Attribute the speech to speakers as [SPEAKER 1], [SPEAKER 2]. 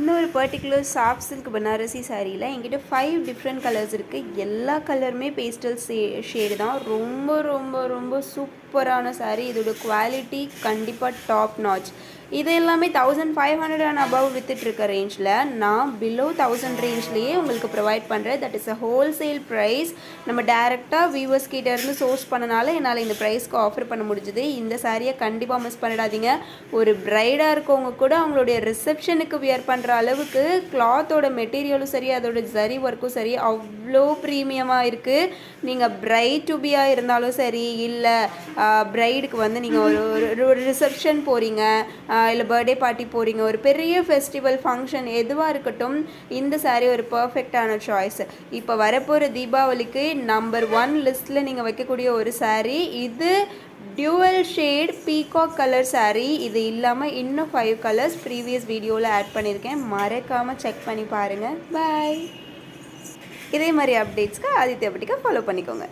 [SPEAKER 1] இன்னொரு particular soft silk Banarasi சாரியில் என்கிட்ட 5 டிஃப்ரெண்ட் கலர்ஸ் இருக்குது. எல்லா கலருமே பேஸ்டல் ஷேடு தான். ரொம்ப ரொம்ப ரொம்ப சூப்பரான சாரீ. இதோட குவாலிட்டி கண்டிப்பாக டாப் நாச். இது எல்லாமே 1500 அண்ட் அபவ் வித்துட்ருக்க ரேஞ்சில் நான் பிலோ 1000 ரேஞ்ச்லேயே உங்களுக்கு ப்ரொவைட் பண்ணுறேன். That is a wholesale price. நம்ம டேரெக்டாக வியூவர்ஸ் கிட்டேருந்து சோர்ஸ் பண்ணனால என்னால் இந்த ப்ரைஸ்க்கு ஆஃபர் பண்ண முடிஞ்சுது. இந்த சாரியை கண்டிப்பாக மிஸ் பண்ணிடாதீங்க. ஒரு ப்ரைடாக இருக்கவங்க கூட அவங்களுடைய ரிசப்ஷனுக்கு வியர் பண்ணுற அளவுக்கு கிளாத்தோட மெட்டீரியலும் சரி, அதோட ஜரி ஒர்க்கும் சரி அவ்வளோ ப்ரீமியமாக இருக்குது. நீங்கள் பிரைட் டு பியாக இருந்தாலும் சரி, இல்லை பிரைடுக்கு வந்து நீங்கள் ஒரு ரிசப்ஷன் போகிறீங்க, இல்லை பர்த்டே பார்ட்டி போகிறீங்க, ஒரு பெரிய ஃபெஸ்டிவல் ஃபங்க்ஷன் எதுவாக இருக்கட்டும், இந்த சாரீ ஒரு பர்ஃபெக்டான சாய்ஸ். இப்போ வரப்போகிற தீபாவளிக்கு நம்பர் 1 லிஸ்ட்டில் நீங்கள் வைக்கக்கூடிய ஒரு சாரீ இது. Dual shade peacock colour sari. இது இல்லாமல் இன்னும் 5 கலர்ஸ் ப்ரீவியஸ் வீடியோவில் ஆட் பண்ணியிருக்கேன். மறக்காமல் செக் பண்ணி பாருங்கள். பாய். இதே மாதிரி அப்டேட்ஸ்க்கு ஆதித்யா புட்டிக்கை ஃபாலோ பண்ணிக்கோங்க.